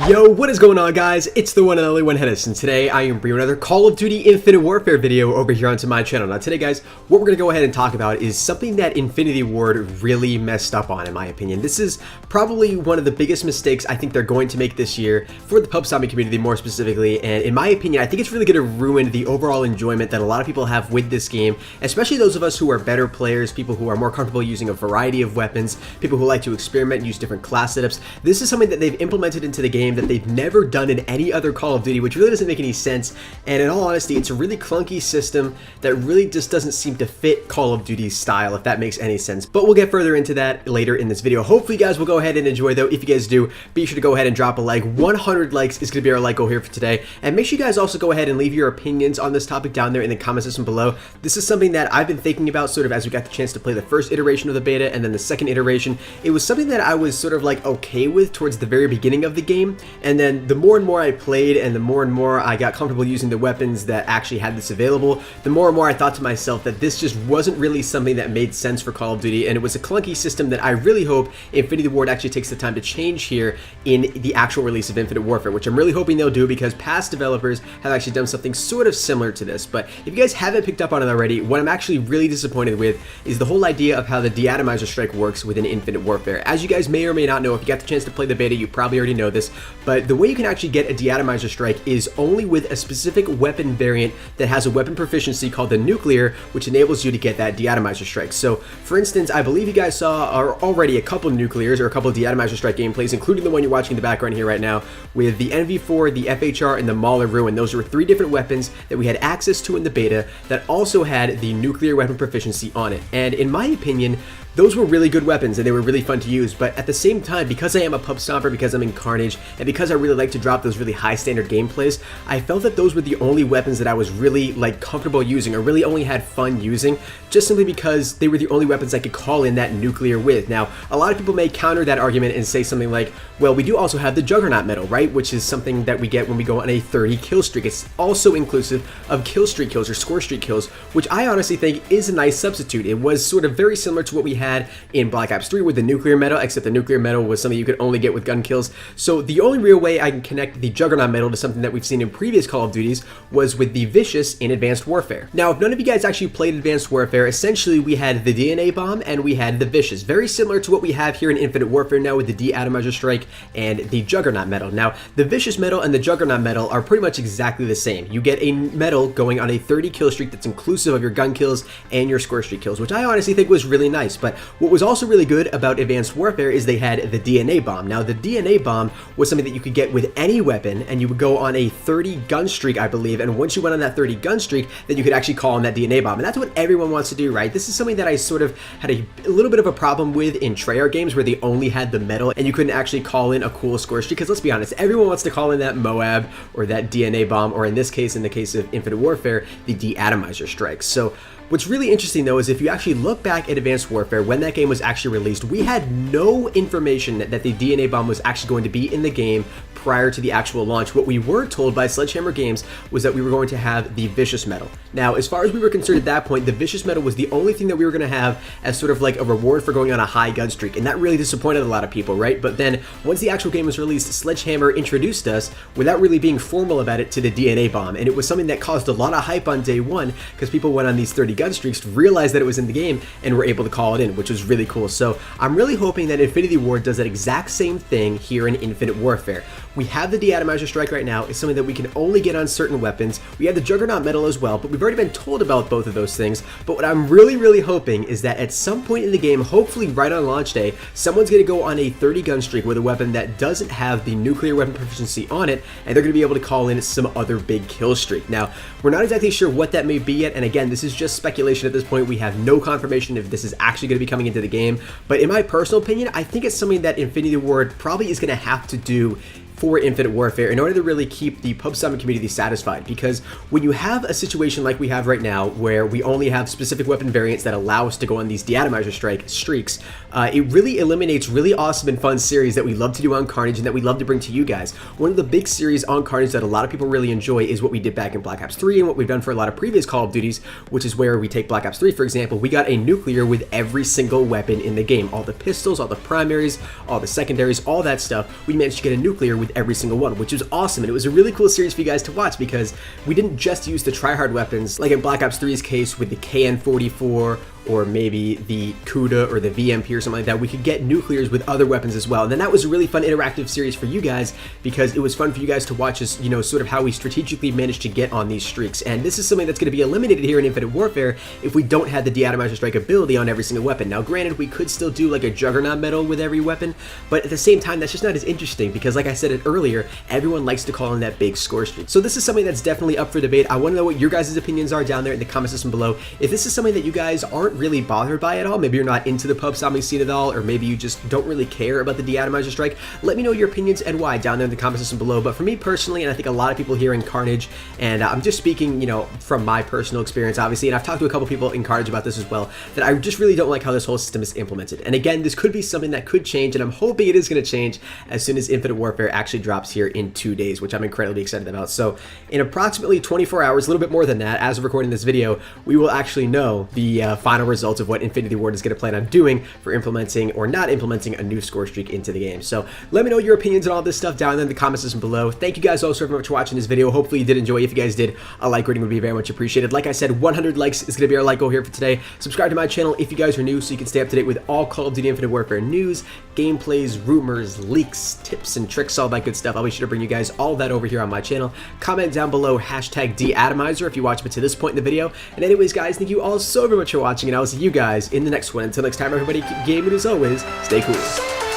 Yo, what is going on, guys? It's the one and only one Henis, and today I am bringing another Call of Duty Infinite Warfare video over here onto my channel. Now today, guys, what we're going to go ahead and talk about is something that Infinity Ward really messed up on, in my opinion. This is probably one of the biggest mistakes I think they're going to make this year for the pub zombie community more specifically, and in my opinion, I think it's really going to ruin the overall enjoyment that a lot of people have with this game, especially those of us who are better players, people who are more comfortable using a variety of weapons, people who like to experiment and use different class setups. This is something that they've implemented into the game that they've never done in any other Call of Duty, which really doesn't make any sense, and in all honesty, it's a really clunky system that really just doesn't seem to fit Call of Duty's style, if that makes any sense. But we'll get further into that later in this video. Hopefully you guys will go ahead and enjoy, though. If you guys do, be sure to go ahead and drop a like. 100 likes is going to be our like goal here for today, and make sure you guys also go ahead and leave your opinions on this topic down there in the comment section below. This is something that I've been thinking about sort of as we got the chance to play the first iteration of the beta and then the second iteration. It was something that I was sort of like okay with towards the very beginning of the game, and then the more and more I played and the more I got comfortable using the weapons that actually had this available, the more and more I thought to myself that this just wasn't really something that made sense for Call of Duty, and it was a clunky system that I really hope Infinity Ward actually takes the time to change here in the actual release of Infinite Warfare, which I'm really hoping they'll do because past developers have actually done something sort of similar to this. But if you guys haven't picked up on it already, what I'm actually really disappointed with is the whole idea of how the deatomizer strike works within Infinite Warfare. As you guys may or may not know, if you got the chance to play the beta, you probably already know this, but the way you can actually get a deatomizer strike is only with a specific weapon variant that has a weapon proficiency called the nuclear, which enables you to get that deatomizer strike. So for instance, I believe you guys saw already a couple nuclears or a couple of deatomizer strike gameplays, including the one you're watching in the background here right now with the NV4, the FHR, and the Mauler Ruin. Those were 3 different weapons that we had access to in the beta that also had the nuclear weapon proficiency on it. And in my opinion, those were really good weapons and they were really fun to use, but at the same time, because I am a pub stomper, because I'm in Carnage, and because I really like to drop those really high standard gameplays, I felt that those were the only weapons that I was really like comfortable using or really only had fun using, just simply because they were the only weapons I could call in that nuclear with. Now, a lot of people may counter that argument and say something like, well, we do also have the Juggernaut medal, right? Which is something that we get when we go on a 30 kill streak. It's also inclusive of kill streak kills or score streak kills, which I honestly think is a nice substitute. It was sort of very similar to what we had in Black Ops 3 with the nuclear medal, except the nuclear medal was something you could only get with gun kills. So the only real way I can connect the Juggernaut medal to something that we've seen in previous Call of Duties was with the Vicious in Advanced Warfare. Now, if none of you guys actually played Advanced Warfare, essentially we had the DNA bomb and we had the Vicious, very similar to what we have here in Infinite Warfare now with the deatomizer strike and the Juggernaut medal. Now, the Vicious medal and the Juggernaut medal are pretty much exactly the same. You get a medal going on a 30 kill streak that's inclusive of your gun kills and your score streak kills, which I honestly think was really nice. But what was also really good about Advanced Warfare is they had the DNA bomb. Now, the DNA bomb was something that you could get with any weapon, and you would go on a 30 gun streak, I believe, and once you went on that 30 gun streak, then you could actually call on that DNA bomb, and that's what everyone wants to do, right? This is something that I sort of had a little bit of a problem with in Treyarch games where they only had the medal and you couldn't actually call in a cool score streak, because let's be honest, everyone wants to call in that Moab or that DNA bomb, or in this case, in the case of Infinite Warfare, the deatomizer strikes. So what's really interesting, though, is if you actually look back at Advanced Warfare, when that game was actually released, we had no information that the DNA bomb was actually going to be in the game prior to the actual launch. What we were told by Sledgehammer Games was that we were going to have the Vicious medal. Now, as far as we were concerned at that point, the Vicious medal was the only thing that we were going to have as sort of like a reward for going on a high gun streak, and that really disappointed a lot of people, right? But then, once the actual game was released, Sledgehammer introduced us, without really being formal about it, to the DNA bomb, and it was something that caused a lot of hype on day one, because people went on these 30 gun streaks, realized that it was in the game, and were able to call it in, which was really cool. So I'm really hoping that Infinity Ward does that exact same thing here in Infinite Warfare. We have the deatomizer strike right now. It's something that we can only get on certain weapons. We have the Juggernaut medal as well, but we've already been told about both of those things. But what I'm really hoping is that at some point in the game, hopefully right on launch day, someone's going to go on a 30 gun streak with a weapon that doesn't have the nuclear weapon proficiency on it, and they're going to be able to call in some other big kill streak. Now, we're not exactly sure what that may be yet, and again, this is just speculation at this point. We have no confirmation if this is actually going to be coming into the game, but in my personal opinion, I think it's something that Infinity Ward probably is going to have to do for Infinite Warfare in order to really keep the pub summon community satisfied, because when you have a situation like we have right now where we only have specific weapon variants that allow us to go on these deatomizer streaks, it really eliminates really awesome and fun series that we love to do on Carnage and that we love to bring to you guys. One of the big series on Carnage that a lot of people really enjoy is what we did back in Black Ops 3 and what we've done for a lot of previous Call of Duties, which is where we take Black Ops 3, for example. We got a nuclear with every single weapon in the game, all the pistols, all the primaries, all the secondaries, all that stuff. We managed to get a nuclear with every single one, which was awesome. And it was a really cool series for you guys to watch because we didn't just use the tryhard weapons like in Black Ops 3's case with the KN-44 or maybe the CUDA or the VMP or something like that. We could get nuclears with other weapons as well. And then that was a really fun interactive series for you guys because it was fun for you guys to watch us, you know, sort of how we strategically managed to get on these streaks. And this is something that's going to be eliminated here in Infinite Warfare if we don't have the deatomizer strike ability on every single weapon. Now granted, we could still do like a Juggernaut medal with every weapon, but at the same time, that's just not as interesting because like I said it earlier, everyone likes to call in that big score streak. So this is something that's definitely up for debate. I want to know what your guys' opinions are down there in the comment section below. If this is something that you guys aren't really bothered by at all, maybe you're not into the pub zombie scene at all, or maybe you just don't really care about the deatomizer strike, let me know your opinions and why down there in the comment section below. But for me personally, and I think a lot of people here in Carnage, and I'm just speaking, you know, from my personal experience, obviously, and I've talked to a couple people in Carnage about this as well, that I just really don't like how this whole system is implemented. And again, this could be something that could change, and I'm hoping it is going to change as soon as Infinite Warfare actually drops here in 2 days, which I'm incredibly excited about. So in approximately 24 hours, a little bit more than that, as of recording this video, we will actually know the final results of what Infinity Ward is going to plan on doing for implementing or not implementing a new score streak into the game. So let me know your opinions on all this stuff down in the comment section below. Thank you guys all so very much for watching this video. Hopefully you did enjoy. If you guys did, a like rating would be very much appreciated. Like I said, 100 likes is going to be our like goal here for today. Subscribe to my channel if you guys are new so you can stay up to date with all Call of Duty Infinite Warfare news, gameplays, rumors, leaks, tips and tricks, all that good stuff. I'll be sure to bring you guys all of that over here on my channel. Comment down below hashtag deatomizer if you watch me to this point in the video. And anyways guys, thank you all so very much for watching, and I'll see you guys in the next one. Until next time everybody, keep gaming as always, stay cool.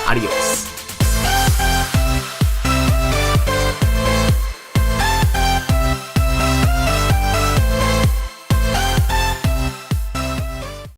Adios.